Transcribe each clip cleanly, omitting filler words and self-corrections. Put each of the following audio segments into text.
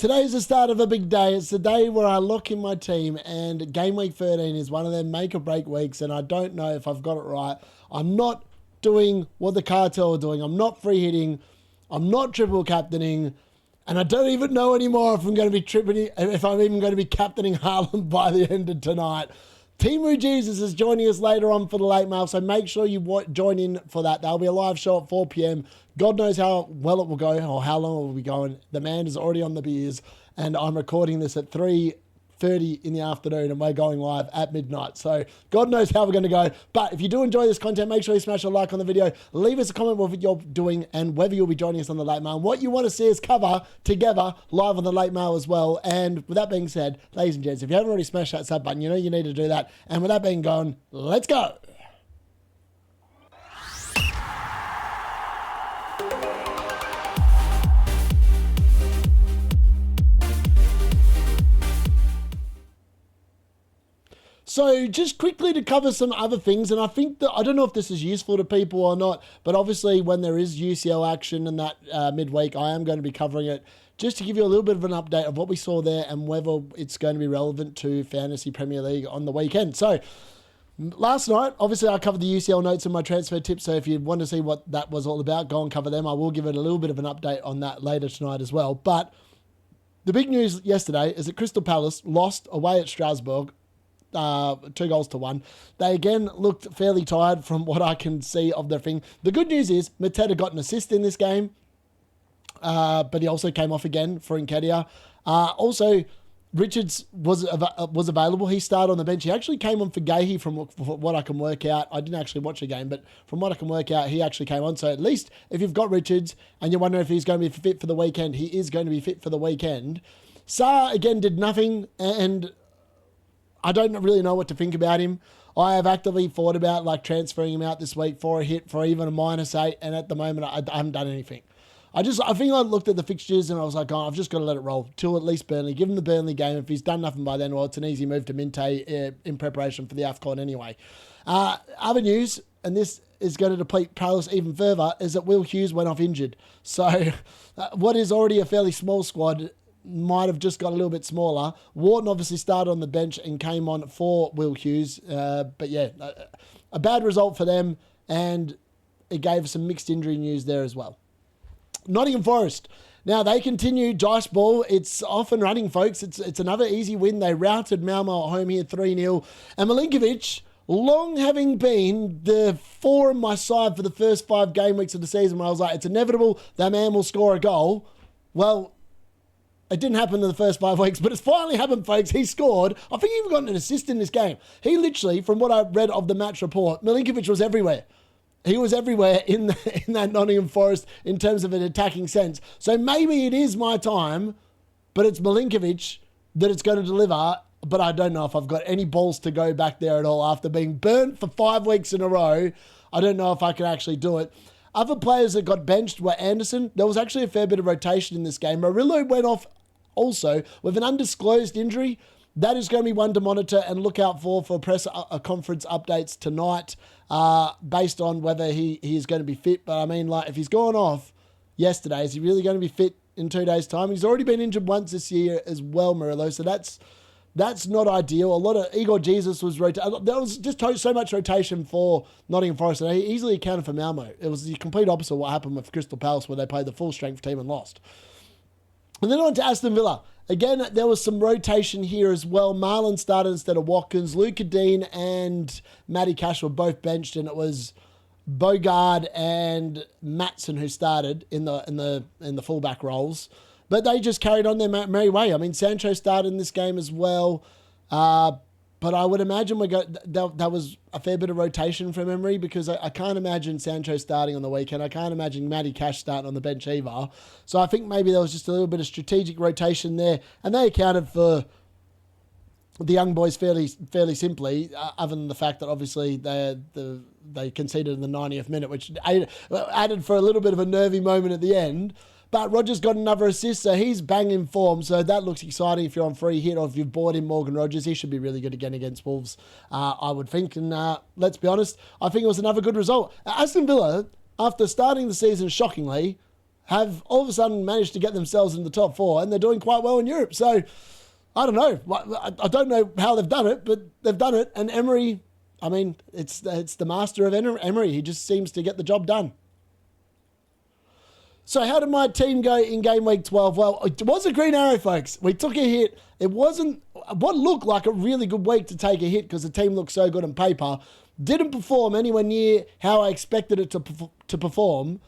Today's the start of a big day. It's the day where I lock in my team, and Game Week 13 is one of them make or break weeks, and I don't know if I've got it right. I'm not doing what the cartel are doing. I'm not free hitting. I'm not triple captaining, and I don't even know anymore if I'm going to be if I'm even going to be captaining Haaland by the end of tonight. Timu Jesus is joining us later on for the late mail, so make sure you join in for that. There'll be a live show at 4 p.m. God knows how well it will go or how long it will be going. The man is already on the beers, and I'm recording this at 3:30 in the afternoon, and we're going live at midnight. So God knows how we're going to go. But if you do enjoy this content, make sure you smash a like on the video. Leave us a comment what you're doing and whether you'll be joining us on the late mail, and what you want to see us cover together live on the late mail as well. And with that being said, ladies and gents, if you haven't already smashed that sub button, you know you need to do that. And with that being gone, let's go. So just quickly to cover some other things, and I think that, I don't know if this is useful to people or not, but obviously when there is UCL action in that midweek, I am going to be covering it just to give you a little bit of an update of what we saw there and whether it's going to be relevant to Fantasy Premier League on the weekend. So last night, obviously I covered the UCL notes in my transfer tips, so if you want to see what that was all about, go and cover them. I will give it a little bit of an update on that later tonight as well. But the big news yesterday is that Crystal Palace lost away at Strasbourg, 2-1. They again looked fairly tired from what I can see of their thing. The good news is Mateta got an assist in this game, but he also came off again for Nketiah. Also, Richards was available. He started on the bench. He actually came on for Gahey from what I can work out. I didn't actually watch the game, but from what I can work out, he actually came on. So at least if you've got Richards and you're wondering if he's going to be fit for the weekend, he is going to be fit for the weekend. Sarr again did nothing, and I don't really know what to think about him. I have actively thought about transferring him out this week for a hit for even a -8, and at the moment I haven't done anything. I think I looked at the fixtures and I was like, oh, I've just got to let it roll till at least Burnley. Give him the Burnley game. If he's done nothing by then, well, it's an easy move to Minte in preparation for the AFCON anyway. Other news, and this is going to deplete Palace even further, is that Will Hughes went off injured. So what is already a fairly small squad might have just got a little bit smaller. Wharton obviously started on the bench and came on for Will Hughes. But yeah, a bad result for them, and it gave some mixed injury news there as well. Nottingham Forest. Now they continue dice ball. It's off and running, folks. It's another easy win. They routed Malmo at home here 3-0. And Milinkovic, long having been the 4 on my side for the first 5 game weeks of the season, where I was like, it's inevitable that man will score a goal. Well, it didn't happen in the first 5 weeks, but it's finally happened, folks. He scored. I think he even got an assist in this game. He literally, from what I read of the match report, Milinkovic was everywhere. He was everywhere in that Nottingham Forest in terms of an attacking sense. So maybe it is my time, but it's Milinkovic that it's going to deliver. But I don't know if I've got any balls to go back there at all after being burnt for 5 weeks in a row. I don't know if I can actually do it. Other players that got benched were Anderson. There was actually a fair bit of rotation in this game. Murillo went off also with an undisclosed injury. That is going to be one to monitor and look out for press conference updates tonight, based on whether he is going to be fit. But I mean, if he's gone off yesterday, is he really going to be fit in 2 days' time? He's already been injured once this year as well, Murillo. So that's not ideal. A lot of Igor Jesus was rotated. There was just so much rotation for Nottingham Forest, and he easily accounted for Malmo. It was the complete opposite of what happened with Crystal Palace, where they played the full strength team and lost. And then on to Aston Villa. Again, there was some rotation here as well. Marlon started instead of Watkins. Luca Dean and Matty Cash were both benched, and it was Bogard and Matson who started in the fullback roles. But they just carried on their merry way. I mean, Sancho started in this game as well. But I would imagine that was a fair bit of rotation from memory, because I can't imagine Sancho starting on the weekend. I can't imagine Matty Cash starting on the bench either. So I think maybe there was just a little bit of strategic rotation there, and they accounted for the young boys fairly simply, other than the fact that obviously they conceded in the 90th minute, which added for a little bit of a nervy moment at the end. But Rodgers got another assist, so he's banging form. So that looks exciting if you're on free hit, or if you've bought in Morgan Rodgers. He should be really good again against Wolves, I would think. And let's be honest, I think it was another good result. Aston Villa, after starting the season shockingly, have all of a sudden managed to get themselves in the top 4, and they're doing quite well in Europe. So I don't know. I don't know how they've done it, but they've done it. And Emery, I mean, it's the master of Emery. He just seems to get the job done. So how did my team go in game week 12? Well, it was a green arrow, folks. We took a hit. It wasn't what looked like a really good week to take a hit because the team looked so good on paper. Didn't perform anywhere near how I expected it to perform.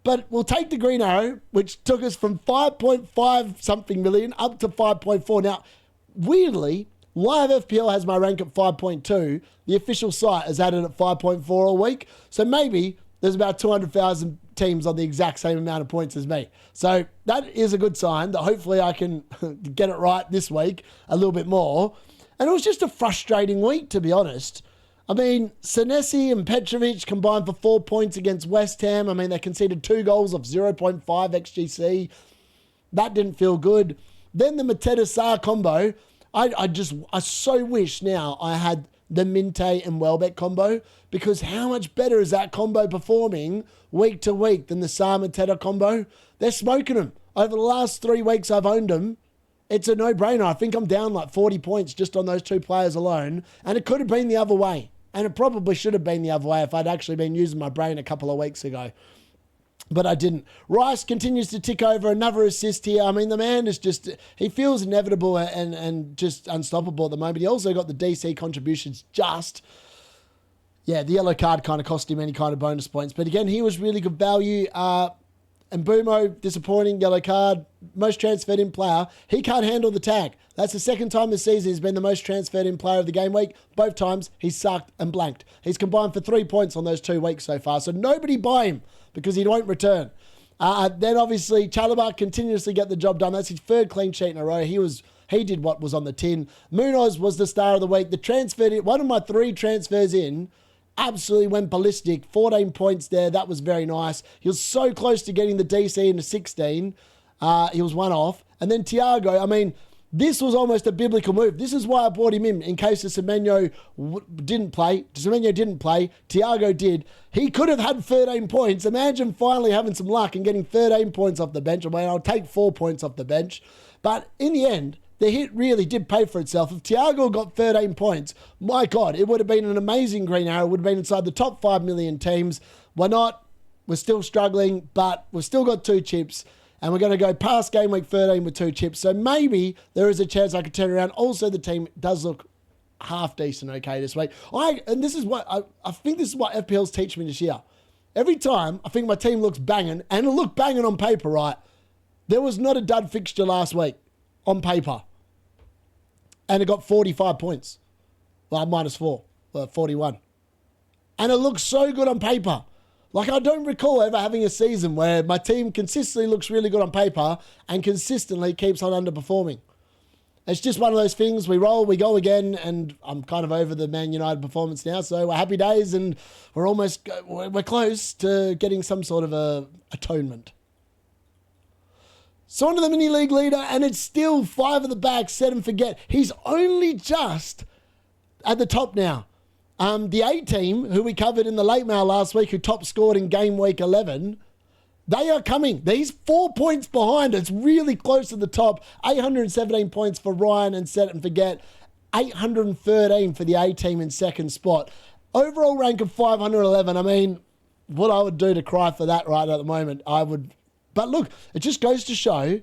But we'll take the green arrow, which took us from 5.5 something million up to 5.4. Now, weirdly, Live FPL has my rank at 5.2. The official site has had it at 5.4 all week. So maybe there's about 200,000 teams on the exact same amount of points as me. So that is a good sign that hopefully I can get it right this week a little bit more. And it was just a frustrating week, to be honest. I mean, Senesi and Petrovic combined for 4 points against West Ham. I mean, they conceded 2 goals of 0.5 XGC. That didn't feel good. Then the Mateta-Sarr combo. I so wish now I had the Minte and Welbeck combo, because how much better is that combo performing week to week than the Sarr-Mateta combo? They're smoking them. Over the last 3 weeks I've owned them. It's a no-brainer. I think I'm down like 40 points just on those 2 players alone, and it could have been the other way. And it probably should have been the other way if I'd actually been using my brain a couple of weeks ago. But I didn't. Rice continues to tick over, another assist here. I mean, the man is just, he feels inevitable and just unstoppable at the moment. He also got the DC contributions just. Yeah, the yellow card kind of cost him any kind of bonus points. But again, he was really good value. And Bumo, disappointing, yellow card. Most transferred in player. He can't handle the tag. That's the second time this season he's been the most transferred in player of the game week. Both times he's sucked and blanked. He's combined for 3 points on those 2 weeks so far. So nobody buy him because he won't return. Then obviously Chalobah continuously get the job done. That's his 3rd clean sheet in a row. He did what was on the tin. Munoz was the star of the week. One of my 3 transfers in absolutely went ballistic. 14 points there. That was very nice. He was so close to getting the DC into 16. He was 1 off. And then Thiago, I mean, this was almost a biblical move. This is why I brought him in case the Semenyo didn't play. Semenyo didn't play. Thiago did. He could have had 13 points. Imagine finally having some luck and getting 13 points off the bench. I mean, I'll take 4 points off the bench. But in the end, the hit really did pay for itself. If Thiago got 13 points, my God, it would have been an amazing green arrow. It would have been inside the top 5 million teams. We're not. We're still struggling, but we've still got 2 chips. And we're going to go past game week 13 with 2 chips. So maybe there is a chance I could turn around. Also, the team does look half decent okay this week. And this is what I think this is what FPL's teaching me this year. Every time I think my team looks banging, and it looked banging on paper, right? There was not a dud fixture last week on paper. And it got 45 points. Well, -4. 41. And it looks so good on paper. Like, I don't recall ever having a season where my team consistently looks really good on paper and consistently keeps on underperforming. It's just one of those things. We roll, we go again, and I'm kind of over the Man United performance now, so we're happy days, and we're close to getting some sort of a atonement. So onto the mini league leader, and it's still 5 at the back, set and forget. He's only just at the top now. The A team, who we covered in the late mail last week, who top scored in game week 11, they are coming. He's 4 points behind. It's really close to the top. 817 points for Ryan and set and forget. 813 for the A team in second spot. Overall rank of 511. I mean, what I would do to cry for that right at the moment, I would. But look, it just goes to show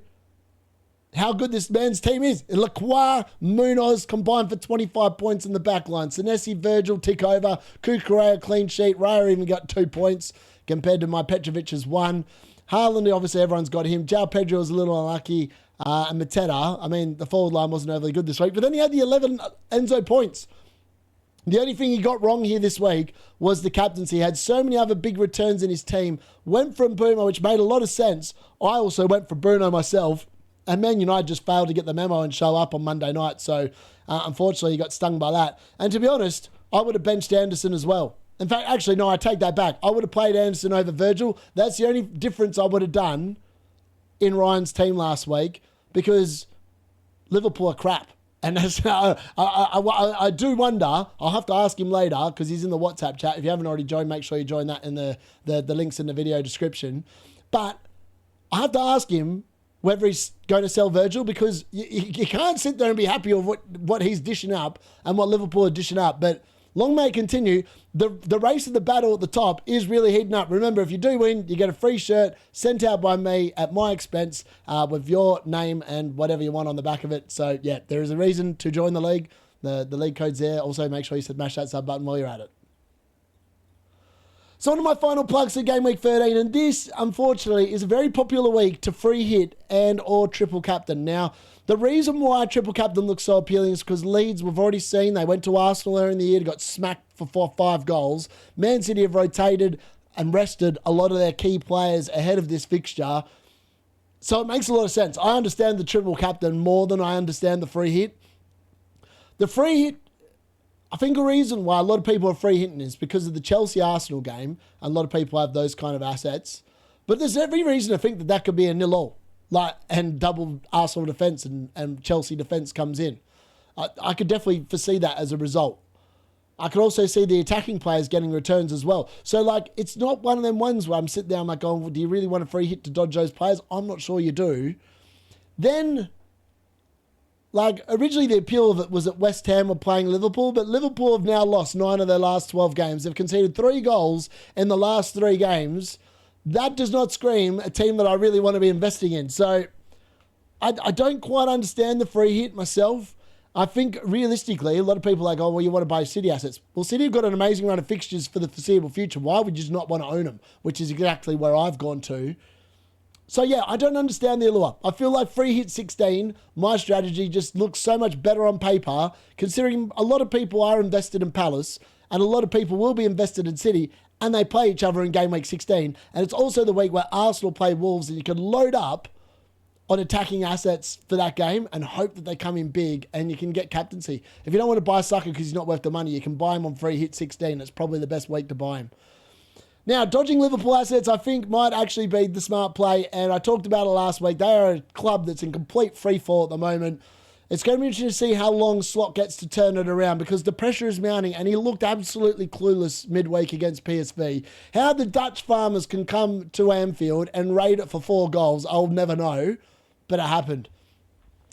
how good this man's team is. Lacroix, Munoz combined for 25 points in the back line. Senesi, Virgil, tick over. Kukurea, clean sheet. Raya even got 2 points compared to my Petrovic's 1. HAALAND, obviously everyone's got him. João Pedro was a little unlucky. And Mateta, I mean, the forward line wasn't overly good this week. But then he had the 11 Enzo points. The only thing he got wrong here this week was the captaincy. He had so many other big returns in his team. Went from Bruno, which made a lot of sense. I also went for Bruno myself. And Man United just failed to get the memo and show up on Monday night. So, unfortunately, he got stung by that. And to be honest, I would have benched Anderson as well. In fact, actually, no, I take that back. I would have played Anderson over Virgil. That's the only difference I would have done in Ryan's team last week, because Liverpool are crap. And that's, I do wonder, I'll have to ask him later because he's in the WhatsApp chat. If you haven't already joined, make sure you join that in the links in the video description. But I have to ask him whether he's going to sell Virgil, because you can't sit there and be happy with what he's dishing up and what Liverpool are dishing up. But long may it continue. The race of the battle at the top is really heating up. Remember, if you do win, you get a free shirt sent out by me at my expense with your name and whatever you want on the back of it. So, yeah, there is a reason to join the league. The league code's there. Also, make sure you smash that sub button while you're at it. So on to my final plugs for Game Week 13, and this, unfortunately, is a very popular week to free hit and or triple captain. Now, the reason why triple captain looks so appealing is because Leeds, we've already seen, they went to Arsenal earlier in the year, got smacked for 5 goals. Man City have rotated and rested a lot of their key players ahead of this fixture. So it makes a lot of sense. I understand the triple captain more than I understand the free hit. The free hit, I think a reason why a lot of people are free hitting is because of the Chelsea-Arsenal game. A lot of people have those kind of assets. But there's every reason to think that could be a 0-0. And double Arsenal defence and Chelsea defence comes in. I could definitely foresee that as a result. I could also see the attacking players getting returns as well. So, it's not one of them ones where I'm sitting there, I'm like, going, well, do you really want a free hit to dodge those players? I'm not sure you do. Then, originally the appeal of it was that West Ham were playing Liverpool, but Liverpool have now lost 9 of their last 12 games. They've conceded 3 goals in the last 3 games. That does not scream a team that I really want to be investing in. So I don't quite understand the free hit myself. I think realistically, a lot of people are like, oh, well, you want to buy City assets. Well, City have got an amazing run of fixtures for the foreseeable future. Why would you just not want to own them? Which is exactly where I've gone to. So yeah, I don't understand the allure. I feel like free hit 16, my strategy just looks so much better on paper, considering a lot of people are invested in Palace and a lot of people will be invested in City, and they play each other in Game Week 16. And it's also the week where Arsenal play Wolves, and you can load up on attacking assets for that game and hope that they come in big and you can get captaincy. If you don't want to buy Saka because he's not worth the money, you can buy him on free hit 16. It's probably the best week to buy him. Now, dodging Liverpool assets, I think, might actually be the smart play, and I talked about it last week. They are a club that's in complete free fall at the moment. It's going to be interesting to see how long Slot gets to turn it around, because the pressure is mounting, and he looked absolutely clueless midweek against PSV. How the Dutch farmers can come to Anfield and raid it for 4 goals, I'll never know, but it happened.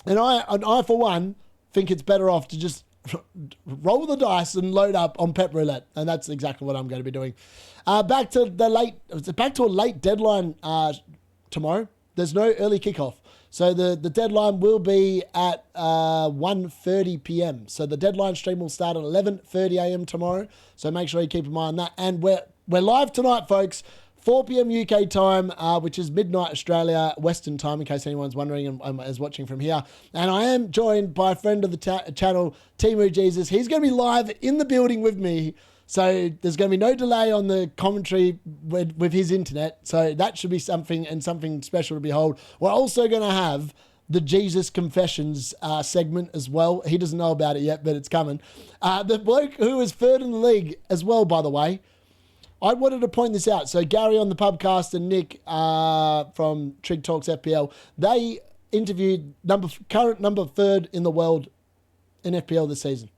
And I, for one, think it's better off to just roll the dice and load up on Pep Roulette, and that's exactly what I'm going to be doing. Back to a late deadline tomorrow. There's no early kickoff, so the deadline will be at 1:30 p.m. So the deadline stream will start at 11:30 a.m. tomorrow. So make sure you keep an eye on that. And we're live tonight, folks. 4 p.m. UK time, which is midnight Australia Western time, in case anyone's wondering and is watching from here. And I am joined by a friend of the channel, Timu Jesus. He's going to be live in the building with me. So there's going to be no delay on the commentary with his internet. So that should be something special to behold. We're also going to have the Jesus Confessions segment as well. He doesn't know about it yet, but it's coming. The bloke who is third in the league as well, by the way, I wanted to point this out. So Gary on the Pubcast and Nick from Trig Talks FPL, they interviewed current number 3rd in the world in FPL this season.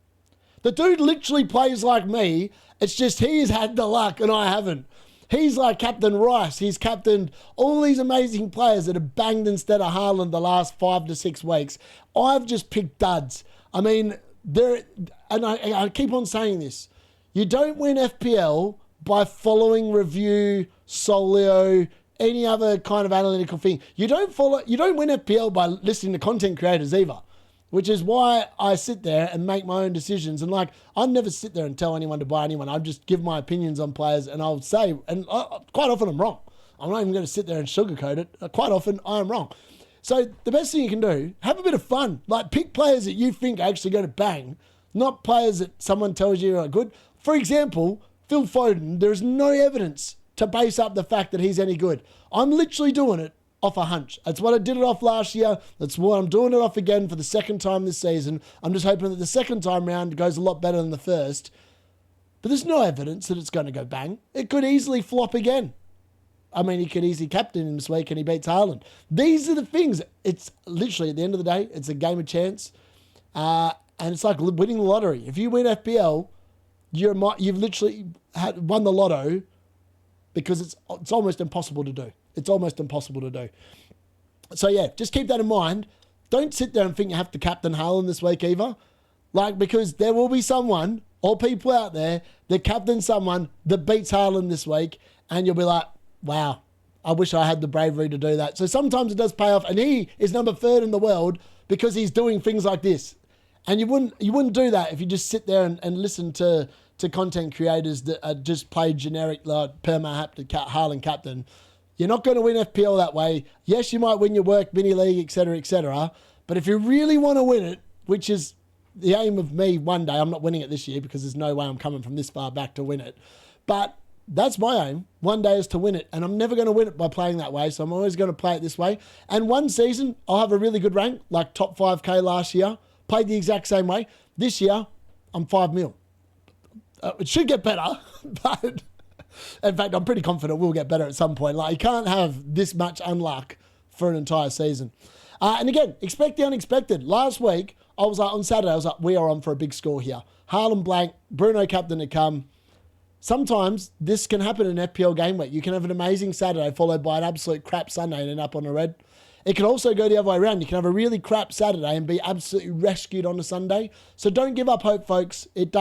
The dude literally plays like me. It's just he's had the luck and I haven't. He's like Captain Rice. He's captained all these amazing players that have banged instead of Haaland the last 5 to 6 weeks. I've just picked duds. I mean, I keep on saying this. You don't win FPL by following review, Solio, any other kind of analytical thing. You don't win FPL by listening to content creators either, which is why I sit there and make my own decisions. And I never sit there and tell anyone to buy anyone. I just give my opinions on players, and I'll say, and quite often I'm wrong. I'm not even going to sit there and sugarcoat it. Quite often I am wrong. So the best thing you can do, have a bit of fun. Pick players that you think are actually going to bang, not players that someone tells you are good. For example, Phil Foden, there is no evidence to base up the fact that he's any good. I'm literally doing it off a hunch. That's what I did it off last year. That's what I'm doing it off again for the second time this season. I'm just hoping that the second time round goes a lot better than the first. But there's no evidence that it's going to go bang. It could easily flop again. I mean, he could easily captain him this week and he beats Haaland. These are the things. It's literally, at the end of the day, it's a game of chance. And it's like winning the lottery. If you win FPL, you've literally won the lotto, because it's almost impossible to do. It's almost impossible to do. So yeah, just keep that in mind. Don't sit there and think you have to captain Haaland this week either. Like, because there will be someone or people out there that captain someone that beats Haaland this week, and you'll be like, wow, I wish I had the bravery to do that. So sometimes it does pay off, and he is number 3 in the world because he's doing things like this. And you wouldn't do that if you just sit there and listen to content creators that just play generic like perma Haaland captain. You're not going to win FPL that way. Yes, you might win your work mini league, etc., etc. But if you really want to win it, which is the aim of me one day, I'm not winning it this year because there's no way I'm coming from this far back to win it. But that's my aim. One day is to win it. And I'm never going to win it by playing that way. So I'm always going to play it this way. And one season, I'll have a really good rank, like top 5K last year. Played the exact same way. This year, I'm 5 mil. It should get better, but in fact, I'm pretty confident we'll get better at some point. Like, you can't have this much unluck for an entire season. And again, expect the unexpected. Last week, I was like, on Saturday, I was like, we are on for a big score here. Haaland blank, Bruno captain to come. Sometimes this can happen in FPL Gameweek. You can have an amazing Saturday followed by an absolute crap Sunday and end up on a red. It can also go the other way around. You can have a really crap Saturday and be absolutely rescued on a Sunday. So don't give up hope, folks. It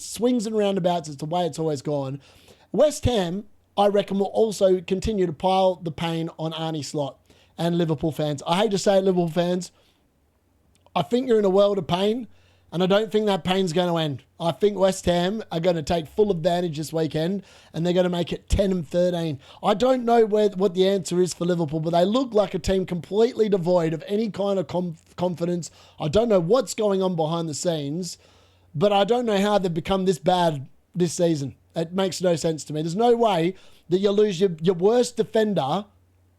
swings and roundabouts. It's the way it's always gone. West Ham, I reckon, will also continue to pile the pain on Arnie Slot and Liverpool fans. I hate to say it, Liverpool fans. I think you're in a world of pain, and I don't think that pain's going to end. I think West Ham are going to take full advantage this weekend, and they're going to make it 10-13. I don't know what the answer is for Liverpool, but they look like a team completely devoid of any kind of confidence. I don't know what's going on behind the scenes, but I don't know how they've become this bad this season. It makes no sense to me. There's no way that you lose your worst defender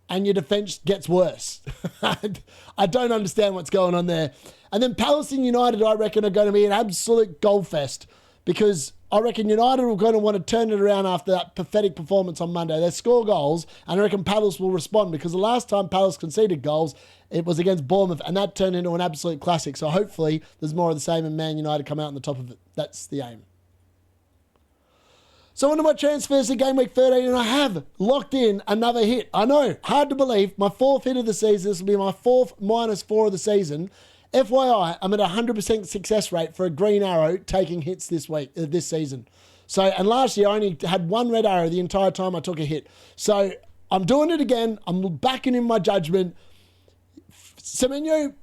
and your defence gets worse. I don't understand what's going on there. And then Palace and United, I reckon, are going to be an absolute goal fest because I reckon United are going to want to turn it around after that pathetic performance on Monday. They score goals, and I reckon Palace will respond because the last time Palace conceded goals, it was against Bournemouth, and that turned into an absolute classic. So hopefully there's more of the same and Man United come out on the top of it. That's the aim. So onto my transfers to Game Week 13, and I have locked in another hit. I know, hard to believe, my 4th hit of the season. This will be my 4th -4 of the season. FYI, I'm at 100% success rate for a green arrow taking hits this season. So, and last year I only had 1 red arrow the entire time I took a hit. So I'm doing it again. I'm backing in my judgment. Semenyo,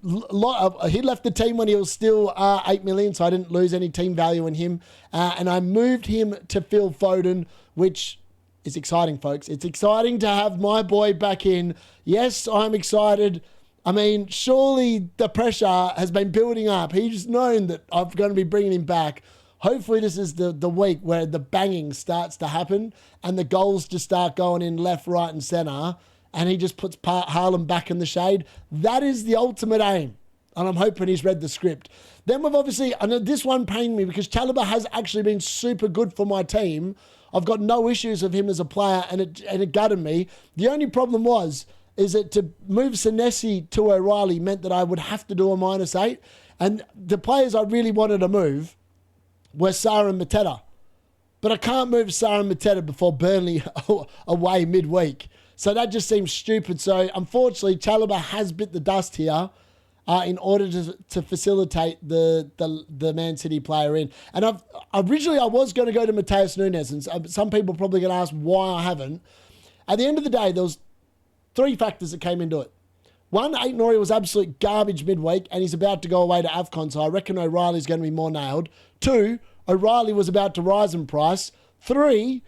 he left the team when he was still 8 million, so I didn't lose any team value in him. And I moved him to Phil Foden, which is exciting, folks. It's exciting to have my boy back in. Yes, I'm excited. I mean, surely the pressure has been building up. He's known that I'm going to be bringing him back. Hopefully this is the week where the banging starts to happen and the goals just start going in left, right, and centre. And he just puts Haaland back in the shade. That is the ultimate aim. And I'm hoping he's read the script. Then we've obviously, and this one pained me because Chalobah has actually been super good for my team. I've got no issues of him as a player, and it gutted me. The only problem is that to move Senesi to O'Reilly meant that I would have to do a -8. And the players I really wanted to move were Sarr and Mateta. But I can't move Sarr and Mateta before Burnley away midweek. So that just seems stupid. So unfortunately, Chalobah has bit the dust here in order to facilitate the Man City player in. And originally I was going to go to Matheus Nunes, and some people are probably going to ask why I haven't. At the end of the day, there was 3 factors that came into it. 1, Aït-Nouri was absolute garbage midweek, and he's about to go away to AFCON, so I reckon O'Reilly's going to be more nailed. 2, O'Reilly was about to rise in price. 3,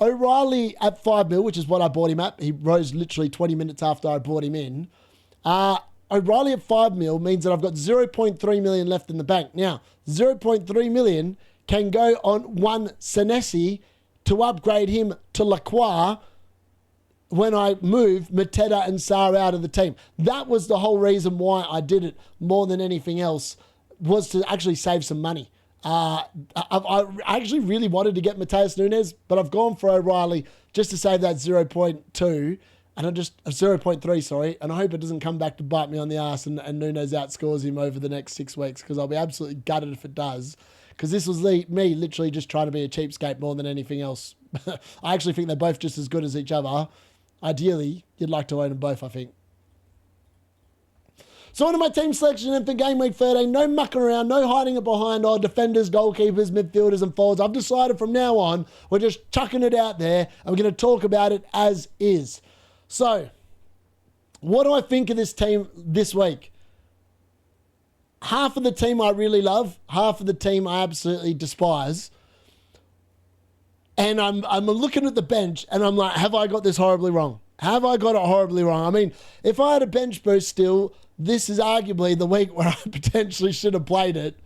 O'Reilly at 5 mil, which is what I bought him at. He rose literally 20 minutes after I brought him in. O'Reilly at 5 mil means that I've got 0.3 million left in the bank. Now, 0.3 million can go on one Senesi to upgrade him to Lacroix when I move Mateta and Sarr out of the team. That was the whole reason why I did it more than anything else, was to actually save some money. I actually really wanted to get Matheus Nunes, but I've gone for O'Reilly just to save that 0.2 and 0.3, sorry, and I hope it doesn't come back to bite me on the ass and Nunes outscores him over the next 6 weeks, because I'll be absolutely gutted if it does, because this was me literally just trying to be a cheapskate more than anything else. I actually think they're both just as good as each other. Ideally, you'd like to own them both, I think. So on to my team selection, and for Game Week 13, no mucking around, no hiding it behind our defenders, goalkeepers, midfielders and forwards. I've decided from now on, we're just chucking it out there and we're going to talk about it as is. So, what do I think of this team this week? Half of the team I really love, half of the team I absolutely despise. And I'm looking at the bench and I'm like, have I got this horribly wrong? Have I got it horribly wrong? I mean, if I had a bench boost still, this is arguably the week where I potentially should have played it,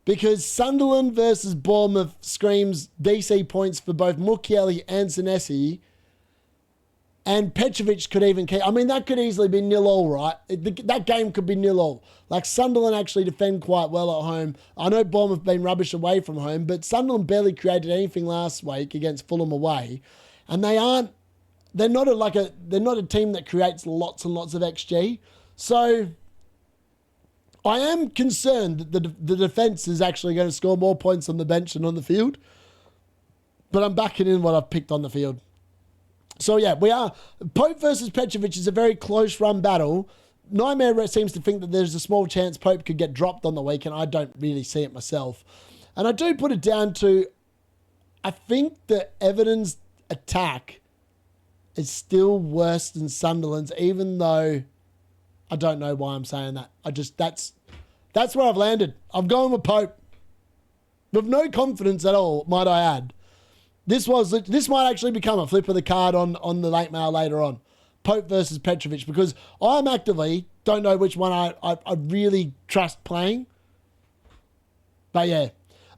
because Sunderland versus Bournemouth screams DC points for both Mukiele and Senesi, and Petrovic could even keep... I mean, that could easily be 0-0, right? That game could be 0-0. Like, Sunderland actually defend quite well at home. I know Bournemouth have been rubbish away from home, but Sunderland barely created anything last week against Fulham away, and they're not a team that creates lots and lots of XG. So I am concerned that the defence is actually going to score more points on the bench than on the field. But I'm backing in what I've picked on the field. So yeah, we are. Pope versus Petrovic is a very close run battle. Nightmare seems to think that there's a small chance Pope could get dropped on the week, and I don't really see it myself. And I do put it down to, I think the Everton's attack is still worse than Sunderland's, even though I don't know why I'm saying that. That's where I've landed. I've gone with Pope. With no confidence at all, might I add. This might actually become a flip of the card on the late mail later on. Pope versus Petrovic, because I'm actively don't know which one I really trust playing. But yeah.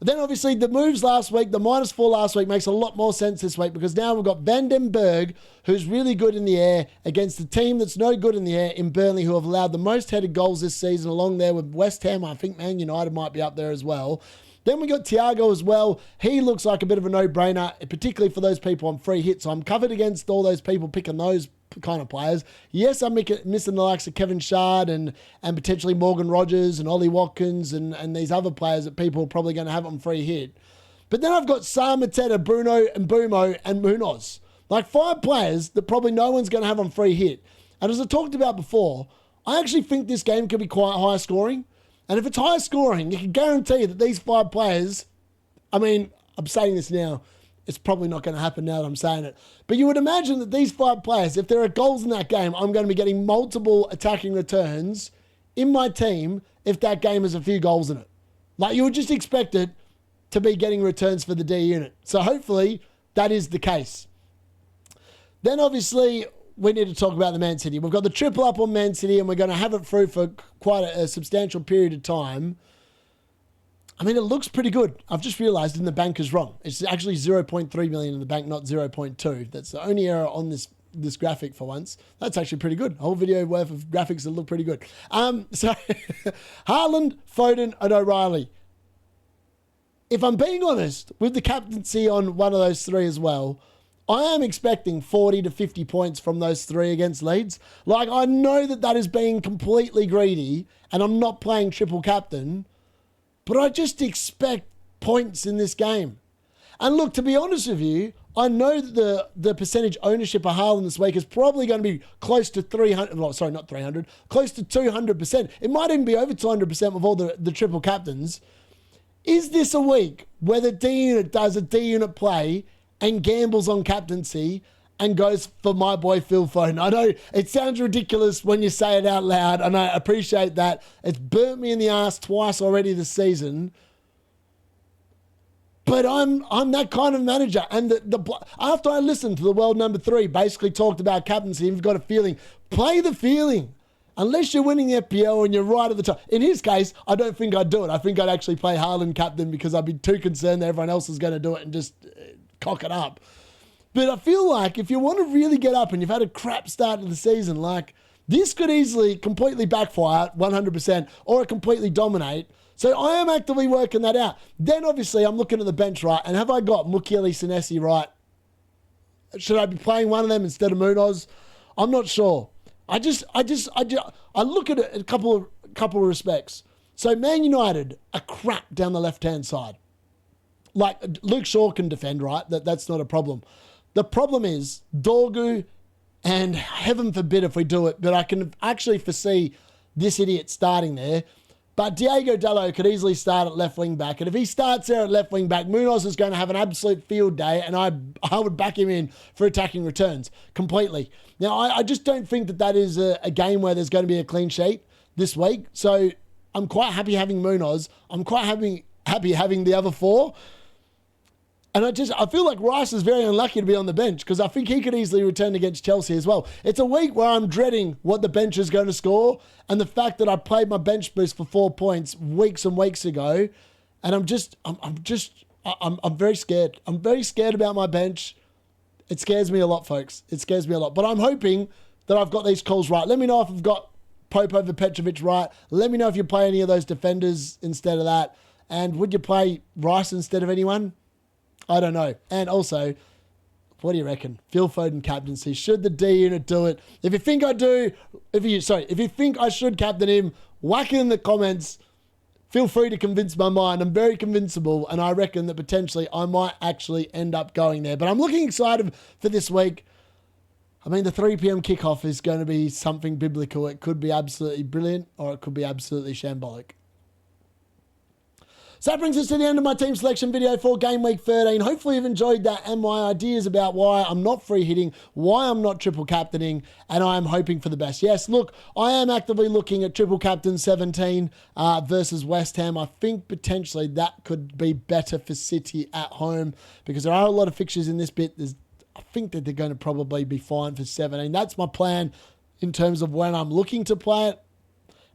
Then obviously the moves last week, the -4 last week makes a lot more sense this week, because now we've got Van den Berg, who's really good in the air, against a team that's no good in the air in Burnley, who have allowed the most headed goals this season, along there with West Ham. I think Man United might be up there as well. Then we got Thiago as well. He looks like a bit of a no-brainer, particularly for those people on free hits. So I'm covered against all those people picking those kind of players. Yes, I'm missing the likes of Kevin Shard and potentially Morgan Rogers and Ollie Watkins and these other players that people are probably going to have on free hit. But then I've got Sam, Mateta, Bruno and Bumo and Munoz. Like 5 players that probably no one's going to have on free hit. And as I talked about before, I actually think this game could be quite high scoring. And if it's high scoring, you can guarantee that these 5 players, I mean, I'm saying this now, it's probably not going to happen now that I'm saying it. But you would imagine that these 5 players, if there are goals in that game, I'm going to be getting multiple attacking returns in my team if that game has a few goals in it. Like, you would just expect it to be getting returns for the D unit. So hopefully that is the case. Then obviously we need to talk about the Man City. We've got the triple up on Man City, and we're going to have it through for quite a substantial period of time. I mean, it looks pretty good. I've just realised in the bank is wrong. It's actually 0.3 million in the bank, not 0.2. That's the only error on this graphic for once. That's actually pretty good. A whole video worth of graphics that look pretty good. So, Haaland, Foden and O'Reilly. If I'm being honest, with the captaincy on one of those 3 as well, I am expecting 40 to 50 points from those 3 against Leeds. Like, I know that is being completely greedy, and I'm not playing triple captain, but I just expect points in this game. And look, to be honest with you, I know that the percentage ownership of Haaland this week is probably going to be close to 300, well, sorry, not 300, close to 200%. It might even be over 200% with all the triple captains. Is this a week where the D unit does a D unit play and gambles on captaincy and goes for my boy Phil Foden? I know it sounds ridiculous when you say it out loud, and I appreciate that. It's burnt me in the ass twice already this season. But I'm that kind of manager. And after I listened to the world number 3 basically talked about captaincy, you've got a feeling. Play the feeling. Unless you're winning the FPL and you're right at the top. In his case, I don't think I'd do it. I think I'd actually play Haaland captain, because I'd be too concerned that everyone else is going to do it and just cock it up. But I feel like if you want to really get up and you've had a crap start to the season, like, this could easily completely backfire 100% or completely dominate. So I am actively working that out. Then obviously I'm looking at the bench, right? And have I got Mukiele, Senesi right? Should I be playing one of them instead of Munoz? I'm not sure. I look at it in a couple of respects. So Man United are crap down the left-hand side. Like, Luke Shaw can defend, right? That's not a problem. The problem is Dorgu And heaven forbid if we do it, but I can actually foresee this idiot starting there. But Diego Dallo could easily start at left wing back. And if he starts there at left wing back, Munoz is going to have an absolute field day. And I would back him in for attacking returns completely. Now, I just don't think that is a game where there's going to be a clean sheet this week. So I'm quite happy having Munoz. I'm quite happy having the other four. And I feel like Rice is very unlucky to be on the bench because I think he could easily return against Chelsea as well. It's a week where I'm dreading what the bench is going to score and the fact that I played my bench boost for 4 points weeks and weeks ago. And I'm very scared. I'm very scared about my bench. It scares me a lot, folks. It scares me a lot. But I'm hoping that I've got these calls right. Let me know if I've got Pope over Petrovic right. Let me know if you play any of those defenders instead of that. And would you play Rice instead of anyone? I don't know. And also, what do you reckon? Phil Foden captaincy. Should the D unit do it? If you think I should captain him, whack it in the comments. Feel free to convince my mind. I'm very convincible, and I reckon that potentially I might actually end up going there. But I'm looking excited for this week. I mean, the 3 p.m. kickoff is going to be something biblical. It could be absolutely brilliant, or it could be absolutely shambolic. So that brings us to the end of my team selection video for Game Week 13. Hopefully you've enjoyed that and my ideas about why I'm not free hitting, why I'm not triple captaining, and I am hoping for the best. Yes, look, I am actively looking at triple captain 17 versus West Ham. I think potentially that could be better for City at home because there are a lot of fixtures in this bit. I think that they're going to probably be fine for 17. That's my plan in terms of when I'm looking to play it.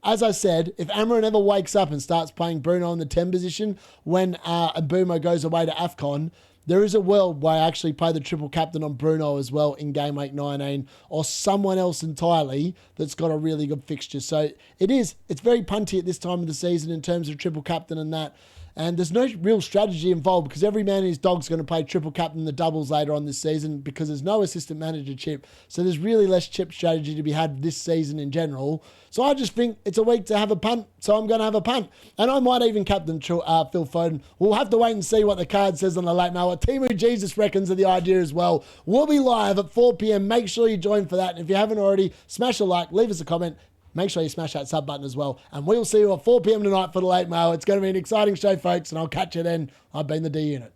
As I said, if Amarin ever wakes up and starts playing Bruno in the 10 position when Mbumo goes away to AFCON, there is a world where I actually play the triple captain on Bruno as well in Game Week 19 or someone else entirely that's got a really good fixture. So it's very punty at this time of the season in terms of triple captain and that. And there's no real strategy involved because every man and his dog's going to play triple captain the doubles later on this season because there's no assistant manager chip. So there's really less chip strategy to be had this season in general. So I just think it's a week to have a punt. So I'm going to have a punt. And I might even captain Phil Foden. We'll have to wait and see what the card says on the late mail. What Timu Jesus reckons of the idea as well. We'll be live at 4 p.m. Make sure you join for that. And if you haven't already, smash a like, leave us a comment. Make sure you smash that sub button as well. And we'll see you at 4 p.m. tonight for the late mail. It's going to be an exciting show, folks, and I'll catch you then. I've been the D Unit.